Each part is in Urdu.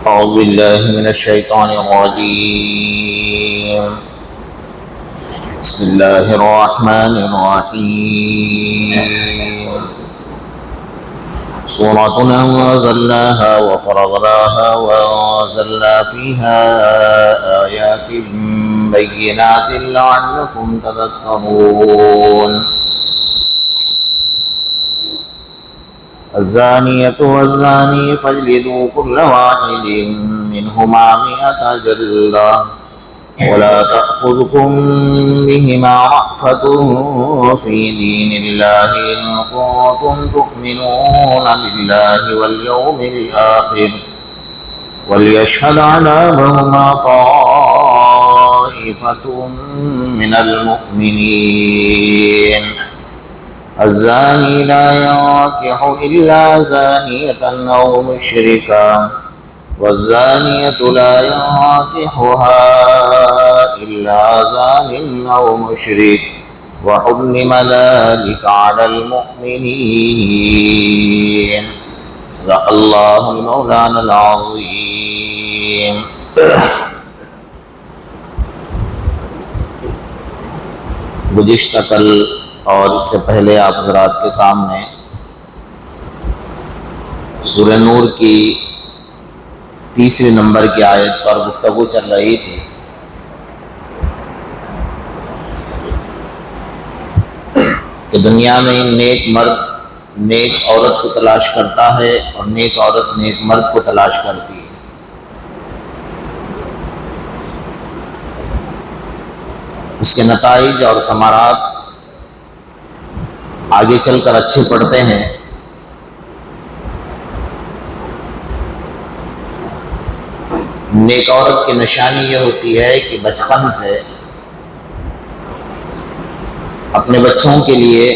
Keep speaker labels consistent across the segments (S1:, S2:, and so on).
S1: أعوذ بالله من الشيطان الرجيم. بسم الله الرحمن الرحيم. سورة أنزلناها وفرضناها وأنزلنا فيها آيات بينات لعلكم تذكرون. الزانية والزاني فاجلدوا كل واحد منهما 100 جلدة ولا تأخذكم بهما رأفة في دين الله إن كنتم تؤمنون بالله واليوم الآخر وليشهد عذابهما طائفة من المؤمنين. الزاني لا ينكح إلا زانية أو مشركا والزانية لا ينكحها إلا زان أو مشرك وحرم ذلك على المؤمنين. صدق الله المولانا العظيم. گزشتہ کل اور اس سے پہلے آپ حضرات کے سامنے سورہ نور کی 3 نمبر کی آیت پر گفتگو چل رہی تھی کہ دنیا میں نیک مرد نیک عورت کو تلاش کرتا ہے اور نیک عورت نیک مرد کو تلاش کرتی ہے. اس کے نتائج اور ثمرات آگے چل کر اچھے پڑتے ہیں. نیک عورت کی نشانی یہ ہوتی ہے کہ بچپن سے اپنے بچوں کے لیے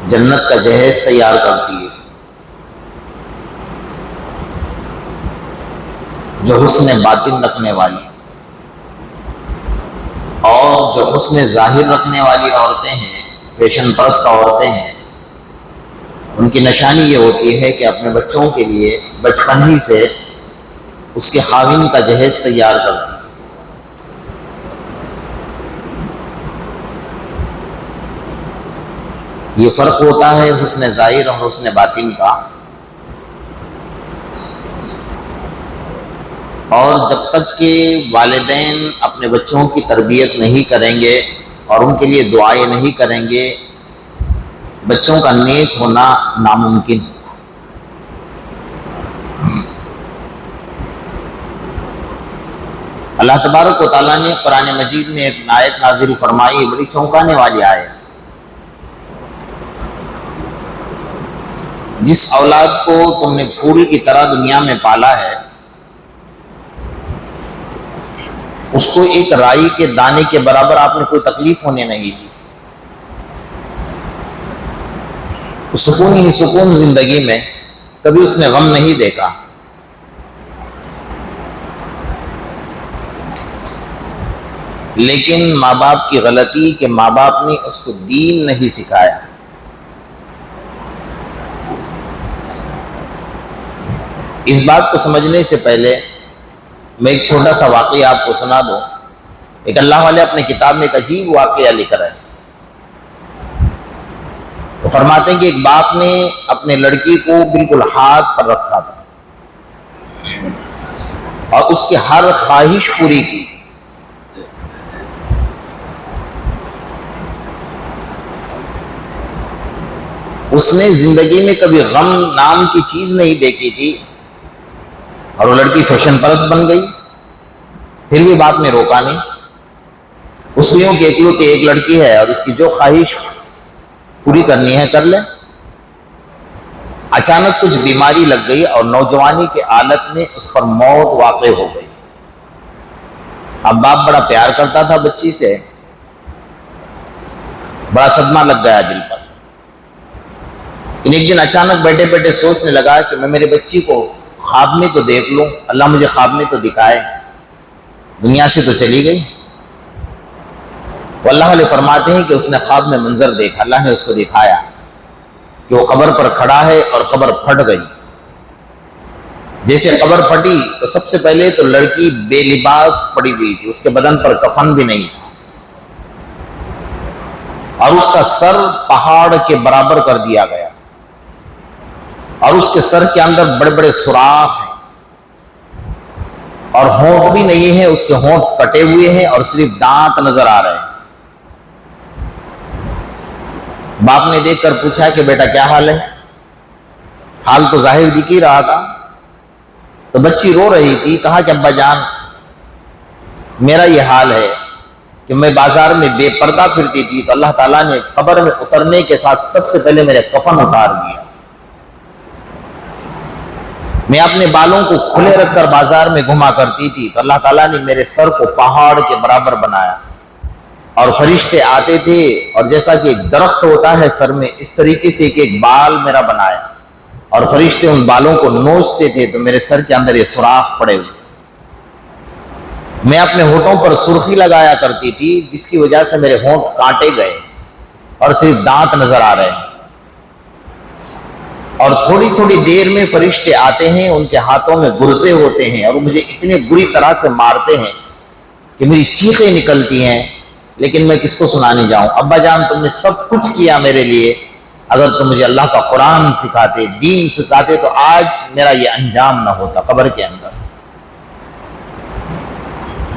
S1: جنت کا جہیز تیار کرتی ہے. جو حسن باطن رکھنے والی اور جو حسن ظاہر رکھنے والی عورتیں ہیں، فیشن پرست عورتیں ہیں، ان کی نشانی یہ ہوتی ہے کہ اپنے بچوں کے لیے بچپن ہی سے اس کے خاوند کا جہیز تیار کرتی ہیں. یہ فرق ہوتا ہے حسن ظاہر اور حسن باطن کا. اور جب تک کہ والدین اپنے بچوں کی تربیت نہیں کریں گے اور ان کے لیے دعائیں نہیں کریں گے، بچوں کا نیک ہونا ناممکن ہے. اللہ تبارک و تعالیٰ نے قرآن مجید میں ایک آیت نازل فرمائی، بڑی چونکانے والی آیت. جس اولاد کو تم نے پھول کی طرح دنیا میں پالا ہے، اس کو ایک رائی کے دانے کے برابر آپ نے کوئی تکلیف ہونے نہیں دی. سکون ہی سکون زندگی میں کبھی اس نے غم نہیں دیکھا. لیکن ماں باپ کی غلطی کہ ماں باپ نے اس کو دین نہیں سکھایا. اس بات کو سمجھنے سے پہلے میں ایک چھوٹا سا واقعہ آپ کو سنا دوں. ایک اللہ والے اپنے کتاب میں ایک عجیب واقعہ لکھ رہے ہیں. وہ فرماتے ہیں کہ ایک باپ نے اپنے لڑکی کو بالکل ہاتھ پر رکھا تھا اور اس کی ہر خواہش پوری کی. اس نے زندگی میں کبھی غم نام کی چیز نہیں دیکھی تھی اور وہ لڑکی فیشن پرست بن گئی. پھر بھی باپ نے روکا نہیں. اس لیے کہ ایک لڑکی ہے اور اس کی جو خواہش پوری کرنی ہے کر لے. اچانک کچھ بیماری لگ گئی اور نوجوانی کے حالت میں اس پر موت واقع ہو گئی. اب باپ بڑا پیار کرتا تھا بچی سے، بڑا صدمہ لگ گیا دل پر. ایک دن اچانک بیٹھے بیٹھے سوچنے لگا کہ میں میرے بچی کو خواب میں تو دیکھ لوں، اللہ مجھے خواب میں تو دکھائے. دنیا سے تو چلی گئی. وہ اللہ والے فرماتے ہیں کہ اس نے خواب میں منظر دیکھا. اللہ نے اس کو دکھایا کہ وہ قبر پر کھڑا ہے اور قبر پھٹ گئی. جیسے قبر پھٹی تو سب سے پہلے تو لڑکی بے لباس پڑی ہوئی تھی، اس کے بدن پر کفن بھی نہیں تھا، اور اس کا سر پہاڑ کے برابر کر دیا گیا، اور اس کے سر کے اندر بڑے بڑے سوراخ ہیں، اور ہونٹ بھی نہیں ہے، اس کے ہونٹ کٹے ہوئے ہیں اور صرف دانت نظر آ رہے ہیں۔ باپ نے دیکھ کر پوچھا کہ بیٹا کیا حال ہے؟ حال تو ظاہر دکھ ہی رہا تھا۔ تو بچی رو رہی تھی، کہا کہ ابا جان میرا یہ حال ہے کہ میں بازار میں بے پردہ پھرتی تھی تو اللہ تعالیٰ نے قبر میں اترنے کے ساتھ سب سے پہلے میرے کفن اتار دیا۔ میں اپنے بالوں کو کھلے رکھ کر بازار میں گھما کرتی تھی تو اللہ تعالیٰ نے میرے سر کو پہاڑ کے برابر بنایا، اور فرشتے آتے تھے اور جیسا کہ ایک درخت ہوتا ہے سر میں، اس طریقے سے ایک بال میرا بنایا، اور فرشتے ان بالوں کو نوچتے تھے تو میرے سر کے اندر یہ سوراخ پڑے ہوئے۔ میں اپنے ہونٹوں پر سرخی لگایا کرتی تھی جس کی وجہ سے میرے ہونٹ کاٹے گئے اور صرف دانت نظر آ رہے ہیں، اور تھوڑی تھوڑی دیر میں فرشتے آتے ہیں، ان کے ہاتھوں میں گرزے ہوتے ہیں اور وہ مجھے اتنے بری طرح سے مارتے ہیں کہ میری چیخیں نکلتی ہیں، لیکن میں کس کو سنانے جاؤں؟ ابا جان تم نے سب کچھ کیا میرے لیے، اگر تم مجھے اللہ کا قرآن سکھاتے، دین سکھاتے تو آج میرا یہ انجام نہ ہوتا قبر کے اندر۔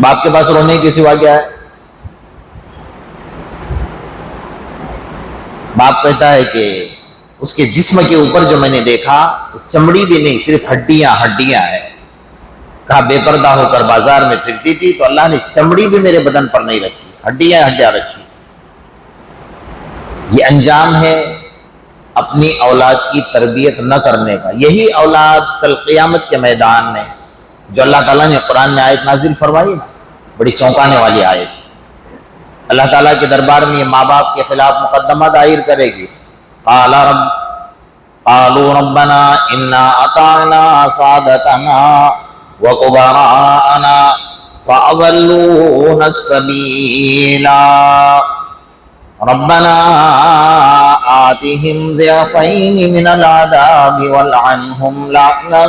S1: باپ کے پاس رونے کی سوا کیا ہے؟ باپ کہتا ہے کہ اس کے جسم کے اوپر جو میں نے دیکھا چمڑی بھی نہیں، صرف ہڈیاں ہڈیاں ہیں۔ کہا بے پردہ ہو کر بازار میں پھرتی تھی تو اللہ نے چمڑی بھی میرے بدن پر نہیں رکھی، ہڈیاں ہڈیاں رکھی۔ یہ انجام ہے اپنی اولاد کی تربیت نہ کرنے کا۔ یہی اولاد کل قیامت کے میدان میں جو اللہ تعالیٰ نے قرآن میں آیت نازل فرمائی نا، بڑی چونکانے والی آیت، اللہ تعالیٰ کے دربار میں یہ ماں باپ کے خلاف مقدمہ دائر کرے گی۔ قالوا ربنا انا اطعنا سادتنا وكبراءنا فاضلونا السبيل ربنا آتهم ضعفين من العذاب والعنهم لعنا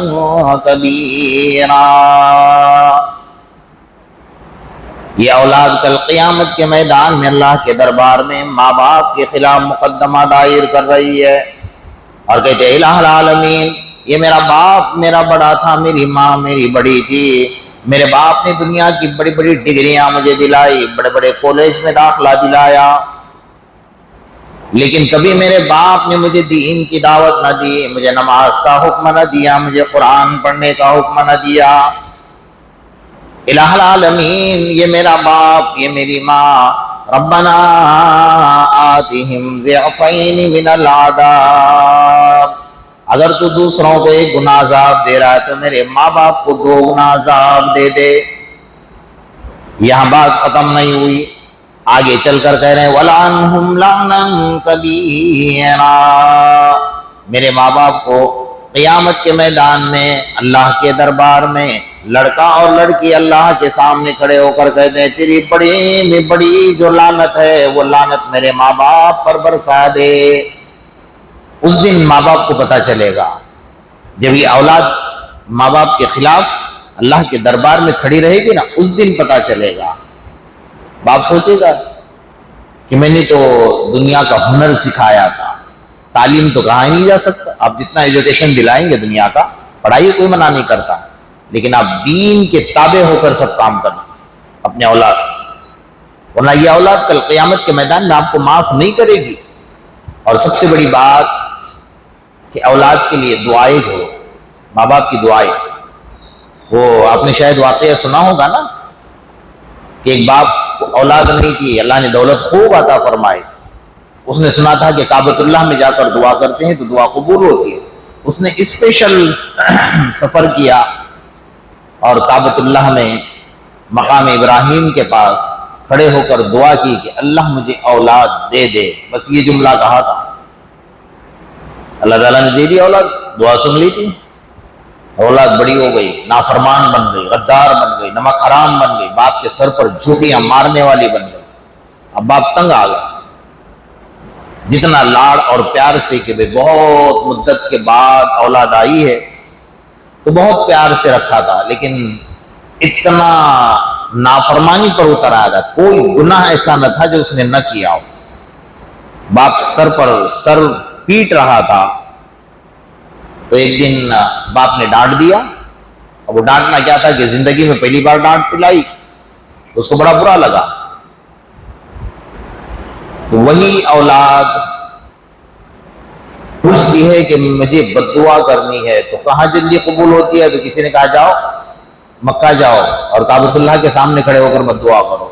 S1: كبيرا۔ یہ اولاد کل قیامت کے میدان میں اللہ کے دربار میں ماں باپ کے خلاف مقدمہ دائر کر رہی ہے اور کہتے ہیں الہ العالمین، یہ میرا باپ میرا بڑا تھا، میری ماں میری بڑی تھی، میرے باپ نے دنیا کی بڑی بڑی ڈگریاں مجھے دلائی، بڑے بڑے کالج میں داخلہ دلایا، لیکن کبھی میرے باپ نے مجھے دین کی دعوت نہ دی، مجھے نماز کا حکم نہ دیا، مجھے قرآن پڑھنے کا حکم نہ دیا۔ الہ العالمین، یہ میرا باپ یہ میری ماں، ربنا آتہم ضعفین من العذاب، اگر تو دوسروں کو ایک گناہ عذاب دے رہا ہے تو میرے ماں باپ کو 2 گنا عذاب دے دے۔ یہاں بات ختم نہیں ہوئی، آگے چل کر کہہ رہے ہیں وَلَعَنْهُمْ لَعْنًا كَبِيرًا، میرے ماں باپ کو قیامت کے میدان میں اللہ کے دربار میں لڑکا اور لڑکی اللہ کے سامنے کھڑے ہو کر کہتے ہیں تیری بڑی میں بڑی جو لعنت ہے وہ لعنت میرے ماں باپ پر برسا دے۔ اس دن ماں باپ کو پتہ چلے گا، جب یہ اولاد ماں باپ کے خلاف اللہ کے دربار میں کھڑی رہے گی نا، اس دن پتہ چلے گا۔ باپ سوچے گا کہ میں نے تو دنیا کا ہنر سکھایا تھا، تعلیم تو کہا ہی نہیں جا سکتا، آپ جتنا ایجوکیشن دلائیں گے دنیا کا، پڑھائی کوئی منع نہیں کرتا، لیکن آپ دین کے تابع ہو کر سب کام کریں اپنے اولاد، ورنہ یہ اولاد کل قیامت کے میدان میں آپ کو معاف نہیں کرے گی۔ اور سب سے بڑی بات کہ اولاد کے لیے دعائیں، جو ماں باپ کی دعائیں، وہ آپ نے شاید واقعہ سنا ہوگا نا کہ ایک باپ کو اولاد نہیں تھی، اللہ نے دولت خوب عطا فرمائی، اس نے سنا تھا کہ کعبۃ اللہ میں جا کر دعا کرتے ہیں تو دعا قبول ہوتی ہے، اس نے اسپیشل سفر کیا اور کعبۃ اللہ میں مقام ابراہیم کے پاس کھڑے ہو کر دعا کی کہ اللہ مجھے اولاد دے دے، بس یہ جملہ کہا تھا، اللہ تعالیٰ نے دے دی اولاد، دعا سن لی تھی، اولاد بڑی ہو گئی، نافرمان بن گئی، غدار بن گئی، نمک حرام بن گئی، باپ کے سر پر جھوٹیاں مارنے والی بن گئی۔ اب باپ تنگ آ گیا، جتنا لاڑ اور پیار سے کہ بہت مدت کے بعد اولاد آئی ہے، تو بہت پیار سے رکھا تھا، لیکن اتنا نافرمانی پر اتر آیا تھا، کوئی گناہ ایسا نہ تھا جو اس نے نہ کیا ہو۔ باپ سر پیٹ رہا تھا، تو ایک دن باپ نے ڈانٹ دیا۔ اب وہ ڈانٹنا کیا تھا کہ زندگی میں پہلی بار ڈانٹ پلائی، تو اس کو بڑا برا لگا۔ تو وہی اولاد پوچھتی ہے کہ مجھے بد دعا کرنی ہے، تو کہاں جلدی قبول ہوتی ہے؟ تو کسی نے کہا جاؤ مکہ جاؤ اور کعبۃ اللہ کے سامنے کھڑے ہو کر بد دعا کرو۔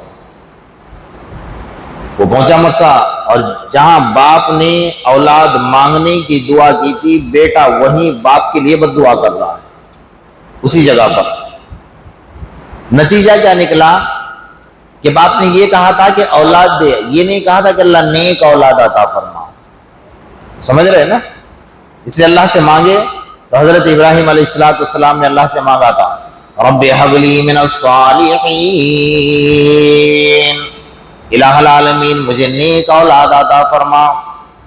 S1: وہ پہنچا مکہ، اور جہاں باپ نے اولاد مانگنے کی دعا کی تھی، بیٹا وہیں باپ کے لیے بد دعا کر رہا ہے اسی جگہ پر۔ نتیجہ کیا نکلا کہ باپ نے یہ کہا تھا کہ اولاد دے، یہ نہیں کہا تھا کہ اللہ نیک اولاد عطا فرما۔ سمجھ رہے نا؟ اس لیے اللہ سے مانگے تو حضرت ابراہیم علیہ السلام نے اللہ سے مانگا تھا رب هب لی من الصالحین، الہ العالمین مجھے نیک اولاد عطا فرما۔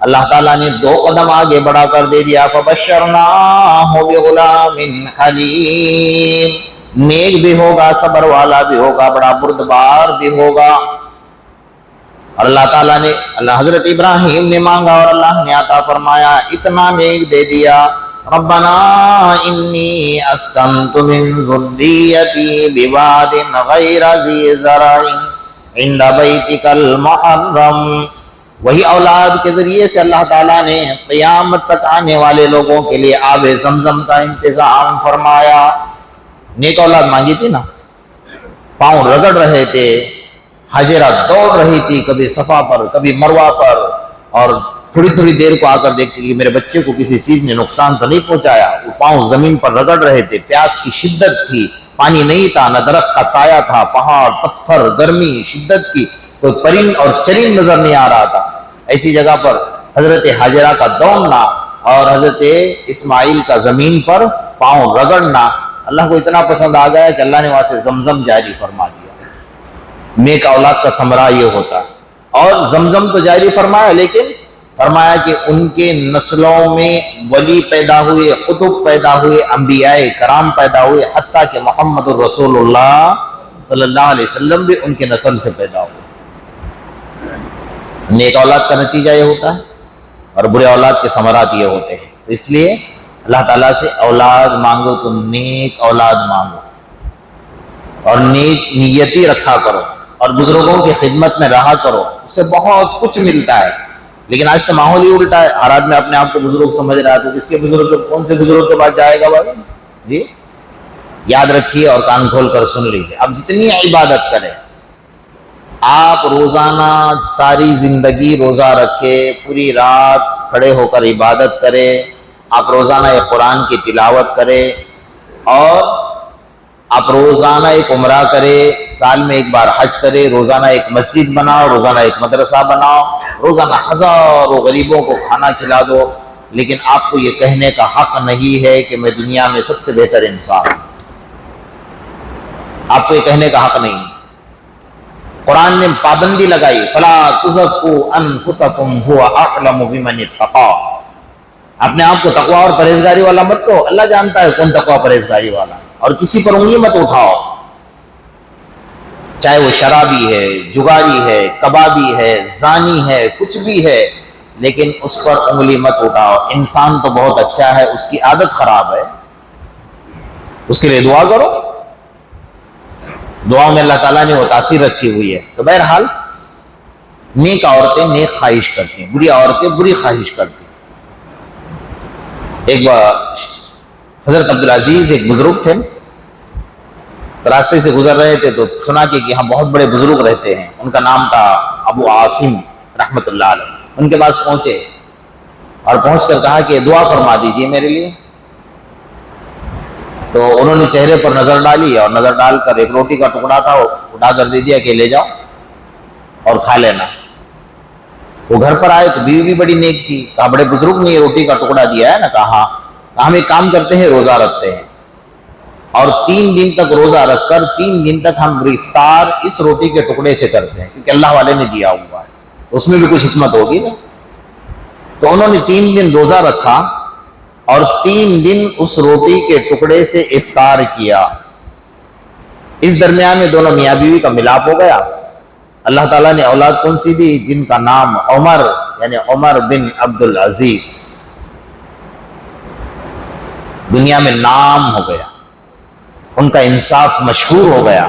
S1: اللہ تعالیٰ نے 2 قدم آگے بڑھا کر دے دیا، فبشرناہ بغلام حلیم، نیک بھی ہوگا، صبر والا بھی ہوگا، بڑا بردبار بھی ہوگا۔ اور اللہ تعالیٰ نے حضرت ابراہیم نے مانگا اور اللہ نے عطا فرمایا، اتنا نیک دے دیا۔ ربنا انی اسکنت من ذریتی بواد غیر ذی زرع عند بیتک المحرم، وہی اولاد کے ذریعے سے اللہ تعالیٰ نے قیامت تک آنے والے لوگوں کے لیے آب زمزم کا انتظام فرمایا۔ نیک اولاد مانگی تھی نا، پاؤں رگڑ رہے تھے، حاجرہ دوڑ رہی تھی کبھی صفا پر کبھی مروہ پر، اور تھوڑی تھوڑی دیر کو آ کر دیکھتی کہ میرے بچے کو کسی چیز نے نقصان تو نہیں پہنچایا۔ وہ پاؤں زمین پر رگڑ رہے تھے، پیاس کی شدت تھی، پانی نہیں تھا، نہ درخت کا سایہ تھا، پہاڑ پتھر گرمی شدت کی، کوئی پرند اور چرند نظر نہیں آ رہا تھا۔ ایسی جگہ پر حضرت حاجرہ کا دوڑنا اور حضرت اسماعیل کا زمین پر پاؤں رگڑنا اللہ کو اتنا پسند آ گیا کہ اللہ نے وہاں سے زمزم جاری فرما دیا۔ نیک اولاد کا ثمرہ یہ ہوتا ہے۔ اور زمزم تو جاری فرمایا، لیکن فرمایا کہ ان کے نسلوں میں ولی پیدا ہوئے، قطب پیدا ہوئے، انبیاء کرام پیدا ہوئے، حتیٰ کہ محمد الرسول اللہ صلی اللہ علیہ وسلم بھی ان کے نسل سے پیدا ہوئے۔ نیک اولاد کا نتیجہ یہ ہوتا ہے، اور برے اولاد کے ثمرات یہ ہوتے ہیں۔ تو اس لیے اللہ تعالیٰ سے اولاد مانگو تو نیک اولاد مانگو، اور نیک نیتی رکھا کرو، اور بزرگوں کی خدمت میں رہا کرو، اس سے بہت کچھ ملتا ہے۔ لیکن آج تو ماحول ہی الٹا ہے، ہر آدمی اپنے آپ کو بزرگ سمجھ رہا ہے، تو کس کے بزرگ، کون سے بزرگ کے پاس جائے گا بھائی؟ جی یاد رکھیے اور کان کھول کر سن لیجیے، اب جتنی عبادت کریں آپ، روزانہ ساری زندگی روزہ رکھے، پوری رات کھڑے ہو کر عبادت کرے، آپ روزانہ ایک قرآن کی تلاوت کرے، اور آپ روزانہ ایک عمرہ کرے، سال میں ایک بار حج کرے، روزانہ ایک مسجد بناؤ، روزانہ ایک مدرسہ بناؤ، روزانہ ہزاروں غریبوں کو کھانا کھلا دو، لیکن آپ کو یہ کہنے کا حق نہیں ہے کہ میں دنیا میں سب سے بہتر انسان ہوں۔ آپ کو یہ کہنے کا حق نہیں۔ قرآن نے پابندی لگائی، فلا تزکوا انفسکم هو اعلم بمن اتقى، اپنے آپ کو تقوی اور پرہیزگاری والا مت کہو، اللہ جانتا ہے کون تقوی پرہیزگاری والا، اور کسی پر انگلی مت اٹھاؤ، چاہے وہ شرابی ہے، جگاری ہے، کبابی ہے، زانی ہے، کچھ بھی ہے، لیکن اس پر انگلی مت اٹھاؤ۔ انسان تو بہت اچھا ہے، اس کی عادت خراب ہے، اس کے لیے دعا کرو، دعا میں اللہ تعالیٰ نے وہ تاثیر رکھی ہوئی ہے۔ تو بہرحال نیک عورتیں نیک خواہش کرتی ہیں، بری عورتیں بری خواہش کرتی ہیں۔ ایک بار حضرت عبدالعزیز ایک بزرگ تھے، راستے سے گزر رہے تھے تو سنا کہ یہاں بہت بڑے بزرگ رہتے ہیں، ان کا نام تھا ابو عاصم رحمۃ اللہ علیہ۔ ان کے پاس پہنچے اور پہنچ کر کہا کہ دعا فرما دیجیے میرے لیے۔ تو انہوں نے چہرے پر نظر ڈالی، اور نظر ڈال کر ایک روٹی کا ٹکڑا تھا وہ اٹھا کر دے دیا کہ لے جاؤ اور کھا لینا۔ وہ گھر پر آئے تو بیوی بھی بڑی نیک تھی، کہا بڑے بزرگ نے یہ روٹی کا ٹکڑا دیا ہے نا؟ کہا ہم ایک کام کرتے ہیں، روزہ رکھتے ہیں، اور 3 دن تک روزہ رکھ کر 3 دن تک ہم افطار اس روٹی کے ٹکڑے سے کرتے ہیں، کیونکہ اللہ والے نے دیا ہوا ہے، اس میں بھی کچھ حکمت ہوگی نا۔ تو انہوں نے 3 دن روزہ رکھا، اور 3 دن اس روٹی کے ٹکڑے سے افطار کیا۔ اس درمیان میں دونوں میاں بیوی کا ملاپ ہو گیا۔ اللہ تعالیٰ نے اولاد کون سی دی؟ جن کا نام عمر یعنی عمر بن عبد العزیز، دنیا میں نام ہو گیا، ان کا انصاف مشہور ہو گیا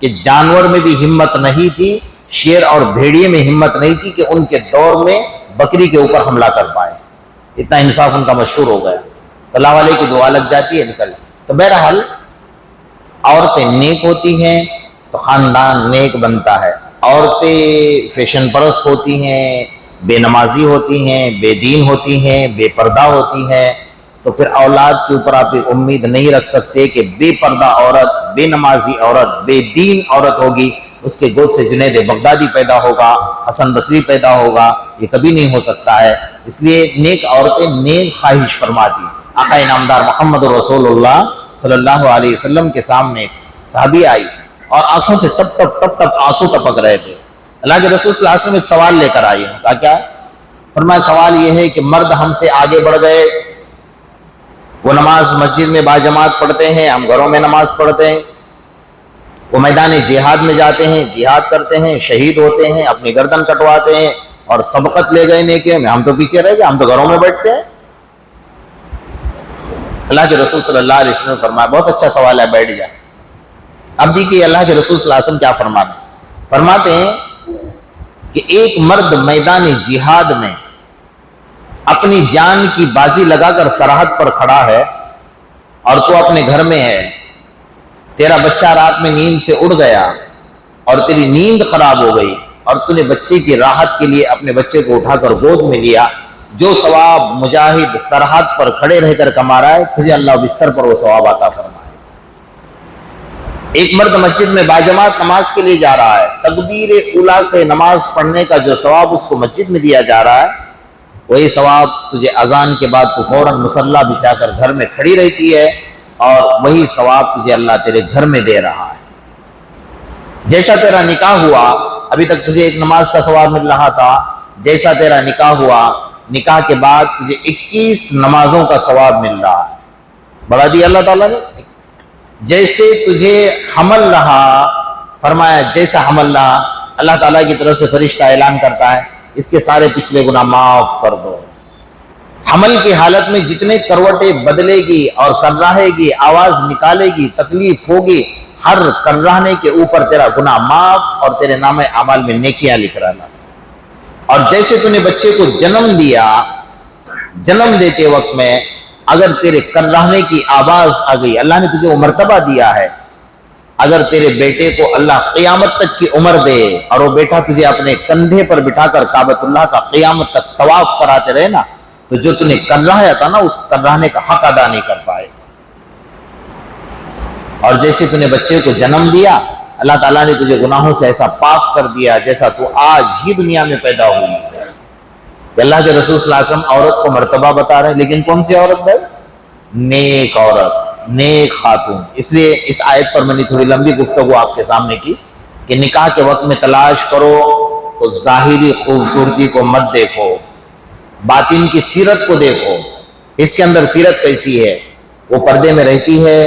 S1: کہ جانور میں بھی ہمت نہیں تھی، شیر اور بھیڑیے میں ہمت نہیں تھی کہ ان کے دور میں بکری کے اوپر حملہ کر پائے، اتنا انصاف ان کا مشہور ہو گیا۔ اللہ والے کی دعا لگ جاتی ہے، نکل۔ تو بہرحال عورتیں نیک ہوتی ہیں تو خاندان نیک بنتا ہے، عورتیں فیشن پرست ہوتی ہیں، بے نمازی ہوتی ہیں، بے دین ہوتی ہیں، بے پردہ ہوتی ہیں، تو پھر اولاد کے اوپر آپ ایک امید نہیں رکھ سکتے کہ بے پردہ عورت، بے نمازی عورت، بے دین عورت ہوگی، اس کے گود سے جنید بغدادی پیدا ہوگا، حسن بصری پیدا ہوگا، یہ کبھی نہیں ہو سکتا ہے۔ اس لیے نیک عورتیں نیک خواہش فرماتی۔ آقا انعامدار محمد رسول اللہ صلی اللہ علیہ وسلم کے سامنے صحابی آئی اور آنکھوں سے ٹپ ٹپ ٹپ ٹپ آنسو ٹپک رہے تھے۔ اللہ کے رسول صلی اللہ علیہ وسلم ایک سوال لے کر آئے، کہا کیا؟ فرمایا سوال یہ ہے کہ مرد ہم سے آگے بڑھ گئے، وہ نماز مسجد میں باجماعت پڑھتے ہیں، ہم گھروں میں نماز پڑھتے ہیں، وہ میدان جہاد میں جاتے ہیں، جہاد کرتے ہیں، شہید ہوتے ہیں، اپنی گردن کٹواتے ہیں، اور سبقت لے گئے نیکیوں میں، ہم تو پیچھے رہ گئے، ہم تو گھروں میں بیٹھتے ہیں۔ اللہ کے رسول صلی اللہ علیہ وسلم نے فرمایا بہت اچھا سوال ہے، بیٹھ جائے۔ اب دیکھیے اللہ کے رسول صلی اللہ علیہ وسلم کیا فرماتے ہیں کہ ایک مرد میدان جہاد میں اپنی جان کی بازی لگا کر سرحد پر کھڑا ہے، اور تو اپنے گھر میں ہے، تیرا بچہ رات میں نیند سے اڑ گیا اور تیری نیند خراب ہو گئی، اور تو نے بچے کی راحت کے لیے اپنے بچے کو اٹھا کر گود میں لیا، جو ثواب مجاہد سرحد پر کھڑے رہ کر کما رہا ہے، تجھے اللہ بستر پر وہ ثواب عطا فرمائے۔ ایک مرد مسجد میں باجماعت نماز کے لیے جا رہا ہے، تکبیر اولیٰ سے نماز پڑھنے کا جو ثواب اس کو مسجد میں دیا جا رہا ہے، وہی ثواب تجھے اذان کے بعد تو فوراً مصلی بچھا کر گھر میں کھڑی رہتی ہے، اور وہی ثواب تجھے اللہ تیرے گھر میں دے رہا ہے۔ جیسا تیرا نکاح ہوا، ابھی تک تجھے ایک نماز کا ثواب مل رہا تھا، جیسا تیرا نکاح ہوا، نکاح کے بعد تجھے 21 نمازوں کا ثواب مل رہا ہے، بڑھا دیا اللہ تعالیٰ نے۔ جیسے تجھے حمل رہا، فرمایا جیسا حمل رہا، اللہ تعالیٰ کی طرف سے فرشتہ اعلان کرتا ہے اس کے سارے پچھلے گناہ معاف کر دو۔ حمل کی حالت میں جتنے کروٹیں بدلے گی اور کرراہے گی، آواز نکالے گی، تکلیف ہوگی، ہر کرراہنے کے اوپر تیرا گناہ معاف اور تیرے نام اعمال میں نیکیاں لکھ رہا۔ اور جیسے تو نے بچے کو جنم دیا، جنم دیتے وقت میں اگر تیرے کرراہنے کی آواز آ گئی، اللہ نے تجھے وہ مرتبہ دیا ہے، اگر تیرے بیٹے کو اللہ قیامت تک کی عمر دے اور وہ بیٹا تجھے اپنے کندھے پر بٹھا کر کعبۃ اللہ کا قیامت تک طواف کراتے رہے نا، تو جو تو نے کرراہا تھا نا، اس کرراہنے کا حق ادا نہیں کر پائے۔ اور جیسے تو نے بچے کو جنم دیا، اللہ تعالیٰ نے تجھے گناہوں سے ایسا پاک کر دیا جیسا تو آج ہی دنیا میں پیدا ہوئی ہے۔ اللہ کے رسول صلی اللہ علیہ وسلم عورت کو مرتبہ بتا رہے ہیں، لیکن کون سی عورت بھائی؟ نیک عورت، نیک خاتون۔ اس لیے اس آیت پر میں نے تھوڑی لمبی گفتگو آپ کے سامنے کی کہ نکاح کے وقت میں تلاش کرو تو ظاہری خوبصورتی کو مت دیکھو، باطن کی سیرت کو دیکھو، اس کے اندر سیرت کیسی ہے، وہ پردے میں رہتی ہے۔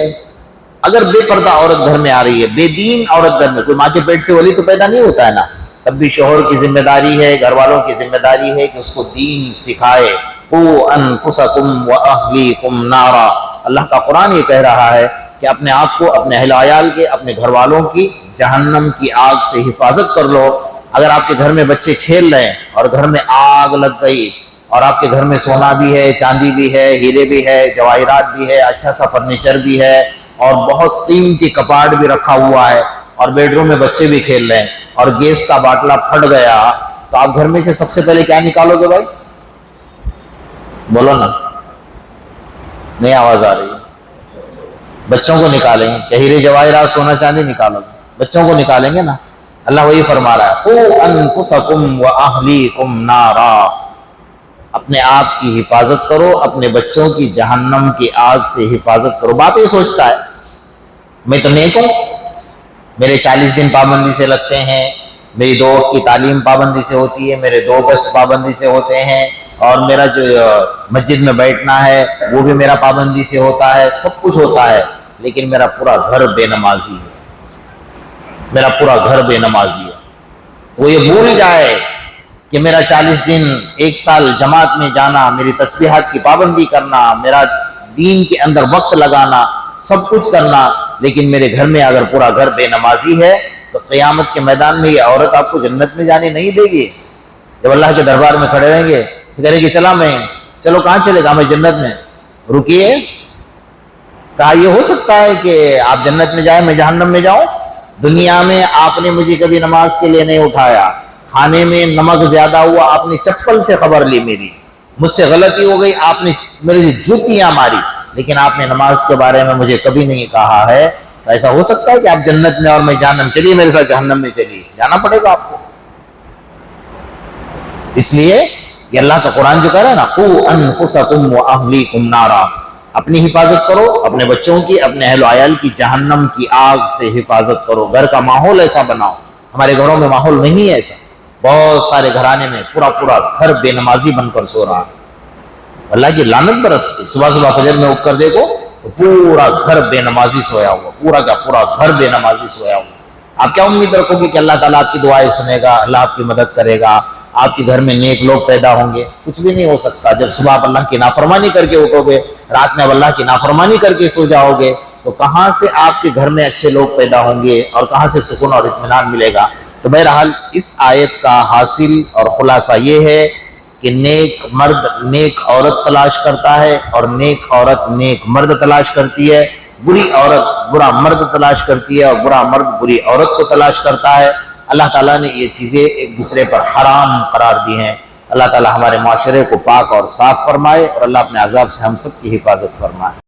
S1: اگر بے پردہ عورت گھر میں آ رہی ہے، بے دین عورت گھر میں، کوئی ماں کے پیٹ سے ولی تو پیدا نہیں ہوتا ہے نا، تب بھی شوہر کی ذمہ داری ہے، گھر والوں کی ذمہ داری ہے کہ اس کو دین سکھائے۔ قُوا أَنفُسَكُمْ وَأَهْلِيكُمْ نَارًا، اللہ کا قرآن یہ کہہ رہا ہے کہ اپنے آپ کو، اپنے اہل عیال کے، اپنے گھر والوں کی جہنم کی آگ سے حفاظت کر لو۔ اگر آپ کے گھر میں بچے کھیل رہے ہیں اور گھر میں آگ لگ گئی، اور آپ کے گھر میں سونا بھی ہے، چاندی بھی ہے، ہیرے بھی ہے، جواہرات بھی ہے، اچھا سا فرنیچر بھی ہے، اور بہت قیمتی کپاڑ بھی رکھا ہوا ہے، اور بیڈ روم میں بچے بھی کھیل رہے ہیں، اور گیس کا باٹلا پھٹ گیا، تو آپ گھر میں سے سب سے پہلے کیا نکالو گے بھائی؟ بولو نا، نہیں آواز آ رہی ہے۔ بچوں کو نکالیں گے کہ ہیرے جواہرات سونا چاندی نکالو گے، بچوں کو نکالیں گے نا۔ اللہ وہی فرما رہا ہے قُوا أَنفُسَكُمْ وَأَهْلِيكُمْ نَارًا، اپنے آپ کی حفاظت کرو، اپنے بچوں کی جہنم کی آگ سے حفاظت کرو۔ باپ یہ سوچتا ہے میں تو نیک ہوں، میرے 40 دن پابندی سے لگتے ہیں، میری 2 وقت کی تعلیم پابندی سے ہوتی ہے، میرے 2 گز پابندی سے ہوتے ہیں، اور میرا جو مسجد میں بیٹھنا ہے وہ بھی میرا پابندی سے ہوتا ہے، سب کچھ ہوتا ہے، لیکن میرا پورا گھر بے نمازی ہے، میرا پورا گھر بے نمازی ہے۔ وہ یہ بھول جائے کہ میرا 40 دن 1 سال جماعت میں جانا، میری تسبیحات کی پابندی کرنا، میرا دین کے اندر وقت لگانا، سب کچھ کرنا، لیکن میرے گھر میں اگر پورا گھر بے نمازی ہے تو قیامت کے میدان میں یہ عورت آپ کو جنت میں جانے نہیں دے گی۔ جب اللہ کے دربار میں کھڑے رہیں گے تو کہے گی چلو کہاں چلے گا، میں جنت میں۔ رکیے، کہا یہ ہو سکتا ہے کہ آپ جنت میں جائیں میں جہنم میں جاؤں؟ دنیا میں آپ نے مجھے کبھی نماز کے لیے نہیں اٹھایا، کھانے میں نمک زیادہ ہوا آپ نے چپل سے خبر لی، میری مجھ سے غلطی ہو گئی آپ نے میری جوتیاں ماری، لیکن آپ نے نماز کے بارے میں مجھے کبھی نہیں کہا ہے۔ تو ایسا ہو سکتا ہے کہ آپ جنت میں اور میں جہنم؟ چلیے میرے ساتھ جہنم میں چلیے، جانا پڑے گا آپ کو۔ اس لیے یہ اللہ کا قرآن جو کہہ رہا ہے نا، قُوا أَنفُسَكُمْ وَأَهْلِيكُمْ نَارًا، اپنی حفاظت کرو، اپنے بچوں کی، اپنے اہل و عیال کی جہنم کی آگ سے حفاظت کرو۔ گھر کا ماحول ایسا بناؤ۔ ہمارے گھروں میں ماحول نہیں ہے ایسا، بہت سارے گھرانے میں پورا گھر بے نمازی بن کر سو رہا، اللہ کی لعنت برستی۔ صبح فجر میں اٹھ کر دیکھو تو پورا گھر بے نمازی سویا ہوا، پورا کا پورا گھر بے نمازی سویا ہوا۔ آپ کیا امید رکھو گے کہ اللہ تعالیٰ آپ کی دعائیں سنے گا، اللہ آپ کی مدد کرے گا، آپ کے گھر میں نیک لوگ پیدا ہوں گے؟ کچھ بھی نہیں ہو سکتا۔ جب صبح آپ اللہ کی نافرمانی کر کے اٹھو گے، رات میں اب اللہ کی نافرمانی کر کے سو جاؤ گے، تو کہاں سے آپ کے گھر میں اچھے لوگ پیدا ہوں گے اور کہاں سے سکون اور اطمینان ملے گا؟ تو بہرحال اس آیت کا حاصل اور خلاصہ یہ ہے کہ نیک مرد نیک عورت تلاش کرتا ہے اور نیک عورت نیک مرد تلاش کرتی ہے، بری عورت برا مرد تلاش کرتی ہے اور برا مرد بری عورت کو تلاش کرتا ہے۔ اللہ تعالیٰ نے یہ چیزیں ایک دوسرے پر حرام قرار دی ہیں۔ اللہ تعالیٰ ہمارے معاشرے کو پاک اور صاف فرمائے اور اللہ اپنے عذاب سے ہم سب کی حفاظت فرمائے۔